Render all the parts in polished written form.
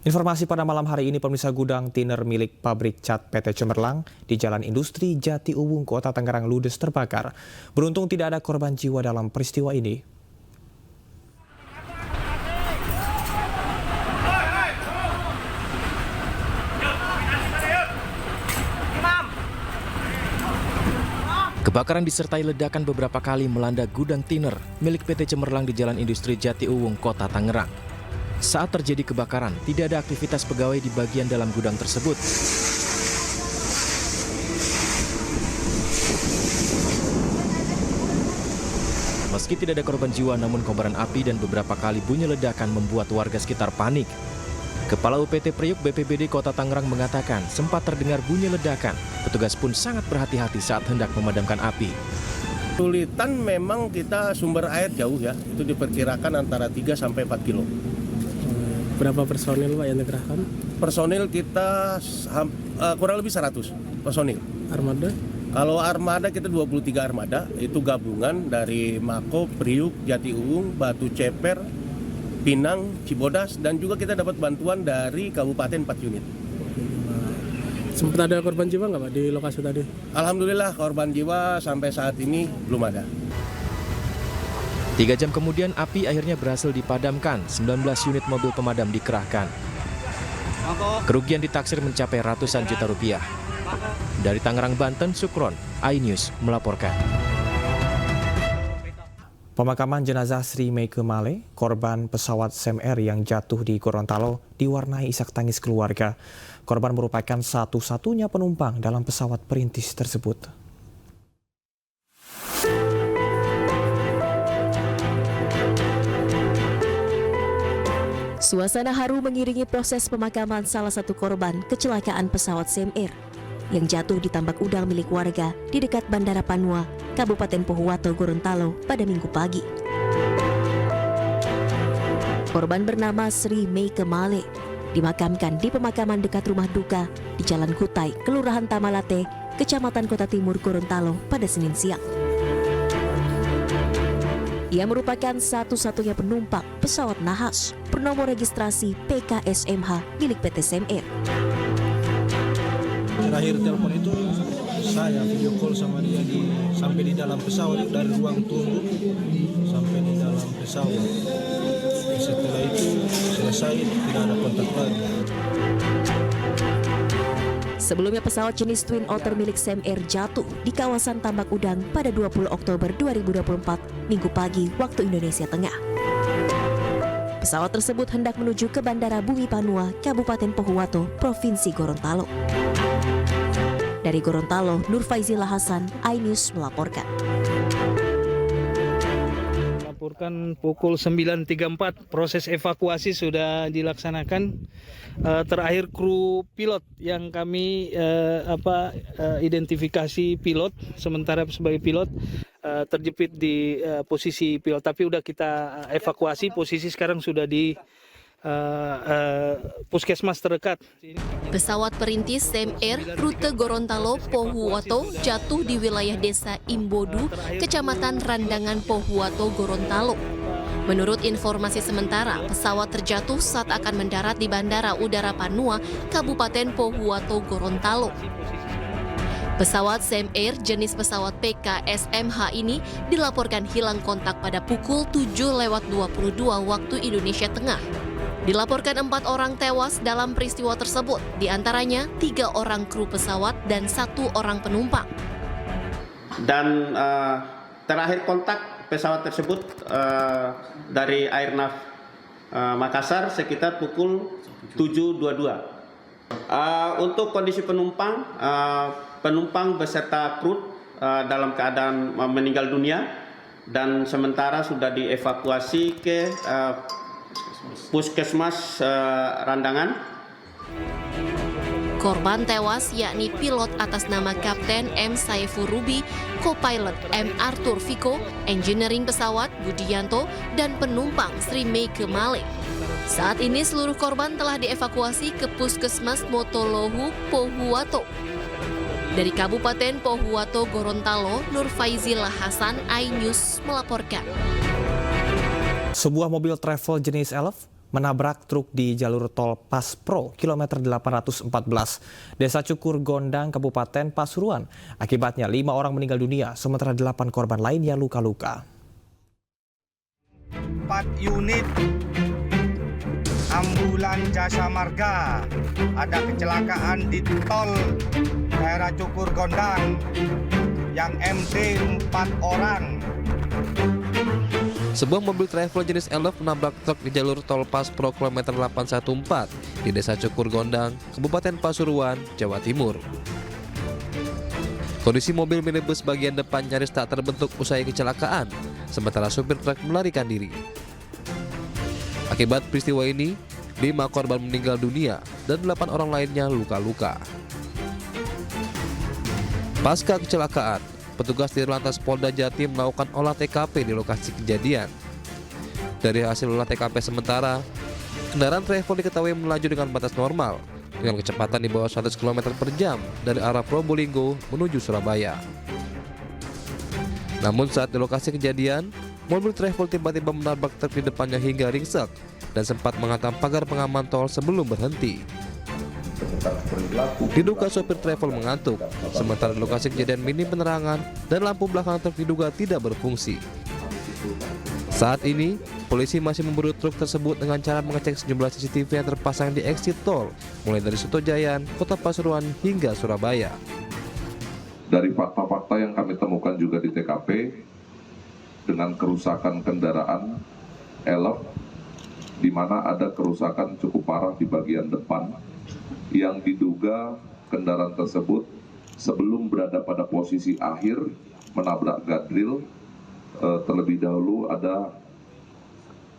Informasi pada malam hari ini, pemirsa, gudang tiner milik pabrik cat PT Cemerlang di Jalan Industri Jati Uwung, Kota Tangerang ludes terbakar. Beruntung tidak ada korban jiwa dalam peristiwa ini. Kebakaran disertai ledakan beberapa kali melanda gudang tiner milik PT Cemerlang di Jalan Industri Jati Uwung, Kota Tangerang. Saat terjadi kebakaran, tidak ada aktivitas pegawai di bagian dalam gudang tersebut. Meski tidak ada korban jiwa, namun kobaran api dan beberapa kali bunyi ledakan membuat warga sekitar panik. Kepala UPT Priuk BPBD Kota Tangerang mengatakan sempat terdengar bunyi ledakan. Petugas pun sangat berhati-hati saat hendak memadamkan api. Kesulitan memang kita sumber air jauh ya, itu diperkirakan antara 3 sampai 4 kilo. Berapa personil Pak yang dikerahkan? Personil kita kurang lebih 100 personil. Armada? Kalau armada kita 23 armada, itu gabungan dari Mako, Priuk, Jati Uwung, Batu Ceper, Pinang, Cibodas, dan juga kita dapat bantuan dari Kabupaten 4 unit. Sempat ada korban jiwa nggak Pak di lokasi tadi? Alhamdulillah korban jiwa sampai saat ini belum ada. 3 jam kemudian api akhirnya berhasil dipadamkan, 19 unit mobil pemadam dikerahkan. Kerugian ditaksir mencapai ratusan juta rupiah. Dari Tangerang, Banten, Sukron, iNews melaporkan. Pemakaman jenazah Sri Meike Male, korban pesawat Sam Air yang jatuh di Gorontalo, diwarnai isak tangis keluarga. Korban merupakan satu-satunya penumpang dalam pesawat perintis tersebut. Suasana haru mengiringi proses pemakaman salah satu korban kecelakaan pesawat Sam Air yang jatuh di tambak udang milik warga di dekat Bandara Panua, Kabupaten Pohuwato, Gorontalo pada Minggu pagi. Korban bernama Sri Meike Male dimakamkan di pemakaman dekat rumah duka di Jalan Kutai, Kelurahan Tamalate, Kecamatan Kota Timur, Gorontalo pada Senin siang. Ia merupakan satu-satunya penumpang pesawat nahas bernomor registrasi PKSMH milik PT Sam Air. Terakhir telepon itu saya video call sama dia sampai di dalam pesawat, dari ruang tunggu sampai di dalam pesawat. Setelah itu selesai, tidak ada kontak lagi. Sebelumnya pesawat jenis Twin Otter milik Sam Air jatuh di kawasan Tambak Udang pada 20 Oktober 2024, Minggu pagi waktu Indonesia Tengah. Pesawat tersebut hendak menuju ke Bandara Bumi Panua, Kabupaten Pohuwato, Provinsi Gorontalo. Dari Gorontalo, Nur Faizila Hasan, iNews melaporkan. Melaporkan pukul 9.34, proses evakuasi sudah dilaksanakan. Terakhir kru pilot yang kami identifikasi pilot, sementara sebagai pilot terjepit di posisi pilot, tapi udah kita evakuasi, posisi sekarang sudah di puskesmas terdekat. Pesawat perintis Sam Air rute Gorontalo Pohuwato jatuh di wilayah desa Imbodu, Kecamatan Randangan Pohuwato, Gorontalo. Menurut informasi sementara, pesawat terjatuh saat akan mendarat di Bandara Udara Panua, Kabupaten Pohuwato, Gorontalo. Pesawat Sam Air jenis pesawat PKSMH ini dilaporkan hilang kontak pada pukul 7:22 waktu Indonesia Tengah. Dilaporkan 4 orang tewas dalam peristiwa tersebut, diantaranya 3 orang kru pesawat dan 1 orang penumpang. Dan terakhir kontak pesawat tersebut dari Airnav Makassar sekitar pukul 7.22. Untuk kondisi penumpang, penumpang beserta kru dalam keadaan meninggal dunia dan sementara sudah dievakuasi ke Puskesmas Randangan. Korban tewas yakni pilot atas nama Kapten M. Saiful Rubi, co-pilot M. Arthur Viko, engineering pesawat Budianto, dan penumpang Sri Meike Male. Saat ini seluruh korban telah dievakuasi ke Puskesmas Motolohu, Pohuwato. Dari Kabupaten Pohuwato, Gorontalo, Nur Faizila Hasan, iNews melaporkan. Sebuah mobil travel jenis Elf menabrak truk di jalur tol Paspro kilometer 814 Desa Cukur Gondang, Kabupaten Pasuruan. Akibatnya 5 orang meninggal dunia, sementara 8 korban lainnya luka-luka. 4 unit ambulan jasa marga ada kecelakaan di tol daerah Cukur Gondang yang MD 4 orang. Sebuah mobil travel jenis Elf menabrak truk di jalur tol Paspro kilometer 814 di Desa Cukur Gondang, Kabupaten Pasuruan, Jawa Timur. Kondisi mobil minibus bagian depan nyaris tak terbentuk usai kecelakaan, sementara supir truk melarikan diri. Akibat peristiwa ini, 5 korban meninggal dunia dan 8 orang lainnya luka-luka. Pasca kecelakaan, petugas di Lantas Polda Jatim melakukan olah TKP di lokasi kejadian. Dari hasil olah TKP sementara, kendaraan travel diketahui melaju dengan batas normal dengan kecepatan di bawah 100 km per jam dari arah Probolinggo menuju Surabaya. Namun saat di lokasi kejadian, mobil travel tiba-tiba menabrak truk di depannya hingga ringsek dan sempat menghantam pagar pengaman tol sebelum berhenti. Diduga sopir travel mengantuk, sementara di lokasi kejadian minim penerangan dan lampu belakang truk diduga tidak berfungsi. Saat ini, polisi masih memburu truk tersebut dengan cara mengecek sejumlah CCTV yang terpasang di exit tol, mulai dari Sutojayan, Kota Pasuruan hingga Surabaya. Dari fakta-fakta yang kami temukan juga di TKP, dengan kerusakan kendaraan Elf, di mana ada kerusakan cukup parah di bagian depan, yang diduga kendaraan tersebut sebelum berada pada posisi akhir menabrak guardrail, terlebih dahulu ada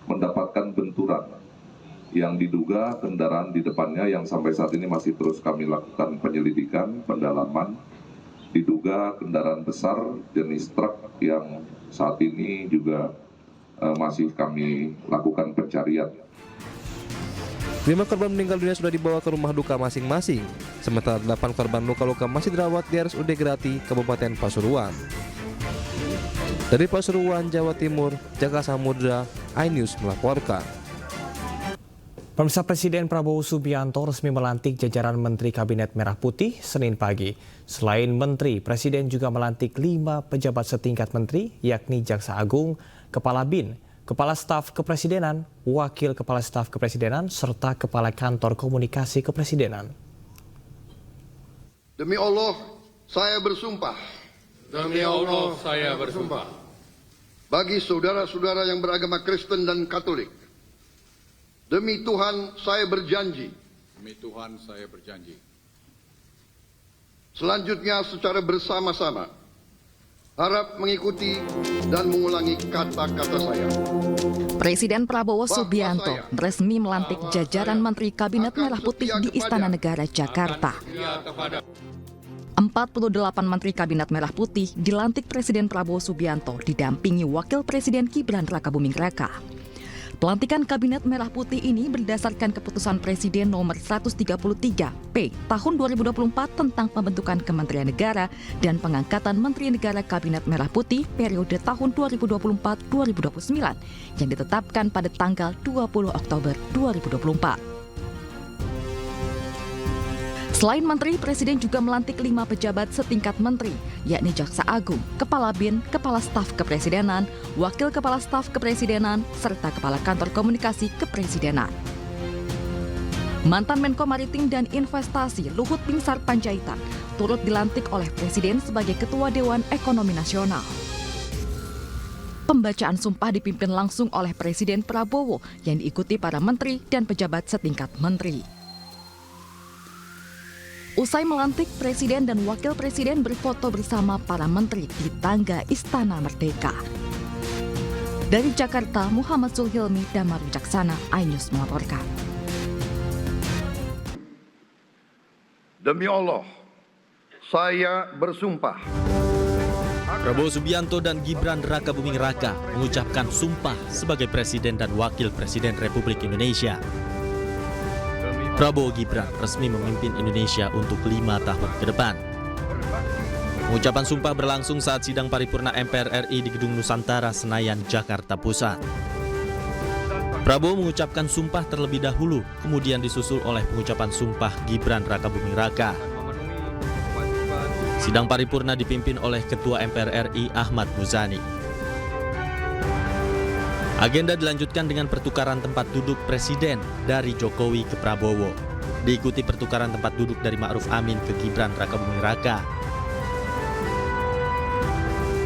mendapatkan benturan yang diduga kendaraan di depannya yang sampai saat ini masih terus kami lakukan penyelidikan, pendalaman, diduga kendaraan besar jenis truk yang saat ini juga masih kami lakukan pencarian. 5 korban meninggal dunia sudah dibawa ke rumah duka masing-masing, sementara 8 korban luka-luka masih dirawat di RSUD Grati, Kabupaten Pasuruan. Dari Pasuruan, Jawa Timur, Jaka Samudra, iNews melaporkan. Pemirsa, Presiden Prabowo Subianto resmi melantik jajaran Menteri Kabinet Merah Putih Senin pagi. Selain Menteri, Presiden juga melantik 5 pejabat setingkat Menteri, yakni Jaksa Agung, Kepala BIN, Kepala Staf Kepresidenan, Wakil Kepala Staf Kepresidenan, serta Kepala Kantor Komunikasi Kepresidenan. Demi Allah, saya bersumpah. Demi Allah, saya bersumpah. Bagi saudara-saudara yang beragama Kristen dan Katolik, demi Tuhan, saya berjanji. Demi Tuhan, saya berjanji. Selanjutnya, secara bersama-sama, harap mengikuti dan mengulangi kata-kata saya. Presiden Prabowo Subianto resmi melantik jajaran Menteri Kabinet Merah Putih di Istana Negara, Jakarta. 48 Menteri Kabinet Merah Putih dilantik Presiden Prabowo Subianto didampingi Wakil Presiden Gibran Rakabuming Raka. Pelantikan Kabinet Merah Putih ini berdasarkan keputusan Presiden nomor 133 tahun 2024 tentang pembentukan Kementerian Negara dan pengangkatan Menteri Negara Kabinet Merah Putih periode tahun 2024-2029 yang ditetapkan pada tanggal 20 Oktober 2024. Selain Menteri, Presiden juga melantik 5 pejabat setingkat Menteri, yakni Jaksa Agung, Kepala BIN, Kepala Staf Kepresidenan, Wakil Kepala Staf Kepresidenan, serta Kepala Kantor Komunikasi Kepresidenan. Mantan Menko Maritim dan Investasi Luhut Binsar Panjaitan turut dilantik oleh Presiden sebagai Ketua Dewan Ekonomi Nasional. Pembacaan sumpah dipimpin langsung oleh Presiden Prabowo yang diikuti para menteri dan pejabat setingkat menteri. Usai melantik, Presiden dan Wakil Presiden berfoto bersama para menteri di tangga Istana Merdeka. Dari Jakarta, Muhammad Zulhilmi, Damar Wijaksana, iNews melaporkan. Demi Allah, saya bersumpah. Prabowo Subianto dan Gibran Rakabuming Raka mengucapkan sumpah sebagai Presiden dan Wakil Presiden Republik Indonesia. Prabowo Gibran resmi memimpin Indonesia untuk 5 tahun ke depan. Pengucapan sumpah berlangsung saat sidang paripurna MPR RI di Gedung Nusantara, Senayan, Jakarta Pusat. Prabowo mengucapkan sumpah terlebih dahulu, kemudian disusul oleh pengucapan sumpah Gibran Rakabuming Raka. Sidang paripurna dipimpin oleh Ketua MPR RI Ahmad Muzani. Agenda dilanjutkan dengan pertukaran tempat duduk Presiden dari Jokowi ke Prabowo. Diikuti pertukaran tempat duduk dari Ma'ruf Amin ke Gibran Rakabuming Raka.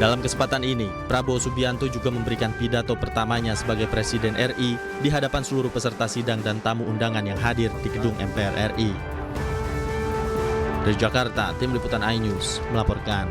Dalam kesempatan ini, Prabowo Subianto juga memberikan pidato pertamanya sebagai Presiden RI di hadapan seluruh peserta sidang dan tamu undangan yang hadir di gedung MPR RI. Dari Jakarta, Tim Liputan iNews melaporkan.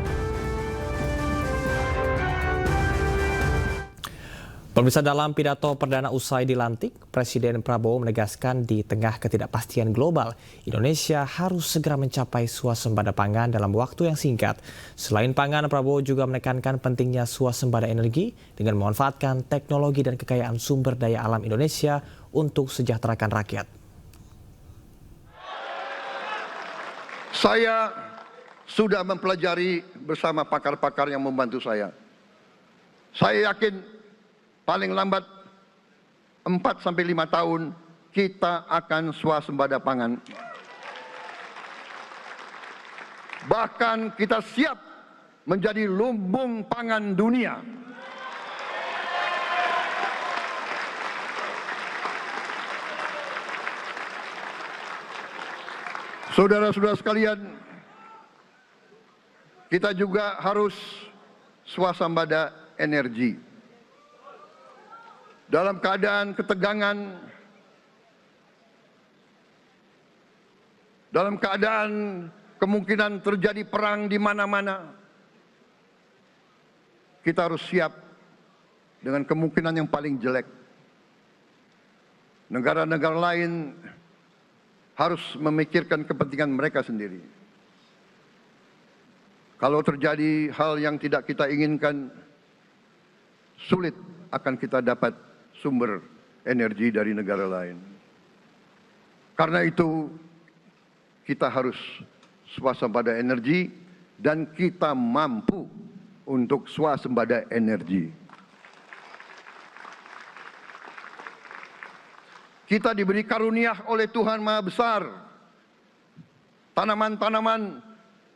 Pemirsa, dalam pidato perdana usai dilantik, Presiden Prabowo menegaskan di tengah ketidakpastian global, Indonesia harus segera mencapai swasembada pangan dalam waktu yang singkat. Selain pangan, Prabowo juga menekankan pentingnya swasembada energi dengan memanfaatkan teknologi dan kekayaan sumber daya alam Indonesia untuk sejahterakan rakyat. Saya sudah mempelajari bersama pakar-pakar yang membantu saya. Saya yakin paling lambat 4-5 tahun kita akan swasembada pangan. Bahkan kita siap menjadi lumbung pangan dunia. Saudara-saudara sekalian, kita juga harus swasembada energi. Dalam keadaan ketegangan, dalam keadaan kemungkinan terjadi perang di mana-mana, kita harus siap dengan kemungkinan yang paling jelek. Negara-negara lain harus memikirkan kepentingan mereka sendiri. Kalau terjadi hal yang tidak kita inginkan, sulit akan kita dapat sumber energi dari negara lain. Karena itu, kita harus swasembada energi dan kita mampu untuk swasembada energi. Kita diberi karunia oleh Tuhan Maha Besar. Tanaman-tanaman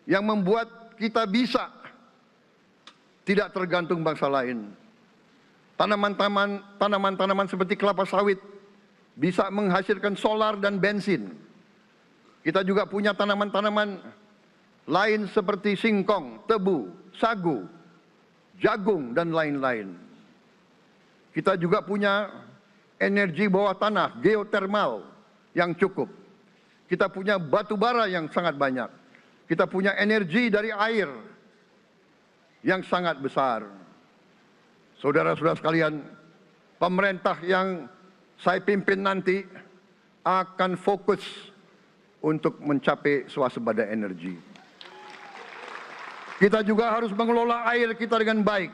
yang membuat kita bisa tidak tergantung bangsa lain. Tanaman-tanaman seperti kelapa sawit bisa menghasilkan solar dan bensin. Kita juga punya tanaman-tanaman lain seperti singkong, tebu, sagu, jagung, dan lain-lain. Kita juga punya energi bawah tanah, geotermal yang cukup. Kita punya batu bara yang sangat banyak. Kita punya energi dari air yang sangat besar. Saudara-saudara sekalian, pemerintah yang saya pimpin nanti akan fokus untuk mencapai swasembada energi. Kita juga harus mengelola air kita dengan baik.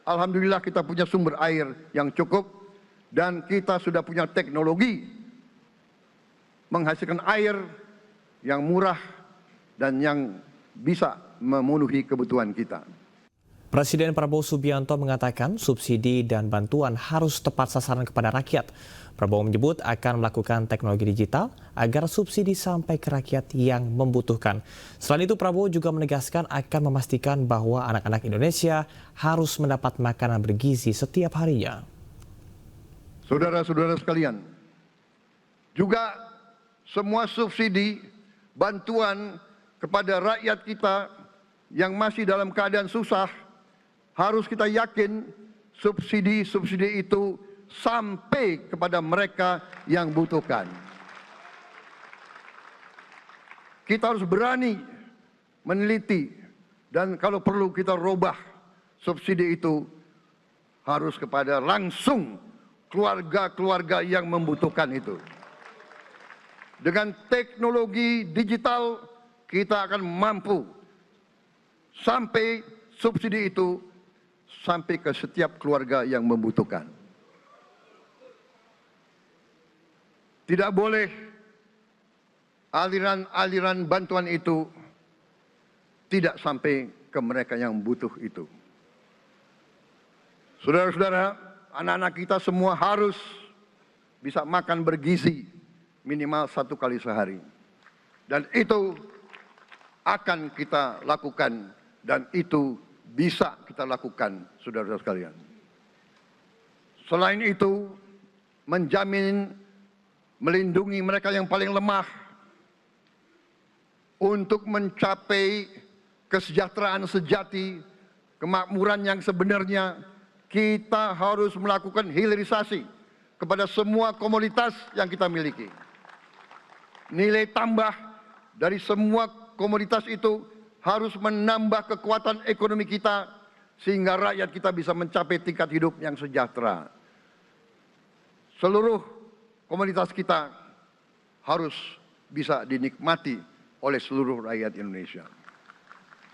Alhamdulillah kita punya sumber air yang cukup dan kita sudah punya teknologi menghasilkan air yang murah dan yang bisa memenuhi kebutuhan kita. Presiden Prabowo Subianto mengatakan subsidi dan bantuan harus tepat sasaran kepada rakyat. Prabowo menyebut akan melakukan teknologi digital agar subsidi sampai ke rakyat yang membutuhkan. Selain itu, Prabowo juga menegaskan akan memastikan bahwa anak-anak Indonesia harus mendapat makanan bergizi setiap harinya. Saudara-saudara sekalian, juga semua subsidi, bantuan kepada rakyat kita yang masih dalam keadaan susah, harus kita yakin subsidi-subsidi itu sampai kepada mereka yang butuhkan. Kita harus berani meneliti dan kalau perlu kita robah subsidi itu harus kepada langsung keluarga-keluarga yang membutuhkan itu. Dengan teknologi digital kita akan mampu sampai subsidi itu sampai ke setiap keluarga yang membutuhkan. Tidak boleh aliran-aliran bantuan itu tidak sampai ke mereka yang butuh itu. Saudara-saudara, anak-anak kita semua harus bisa makan bergizi minimal 1 kali sehari. Dan itu akan kita lakukan dan itu bisa kita lakukan, saudara-saudara sekalian. Selain itu, menjamin melindungi mereka yang paling lemah untuk mencapai kesejahteraan sejati, kemakmuran yang sebenarnya, kita harus melakukan hilirisasi kepada semua komoditas yang kita miliki. Nilai tambah dari semua komoditas itu harus menambah kekuatan ekonomi kita sehingga rakyat kita bisa mencapai tingkat hidup yang sejahtera. Seluruh komoditas kita harus bisa dinikmati oleh seluruh rakyat Indonesia.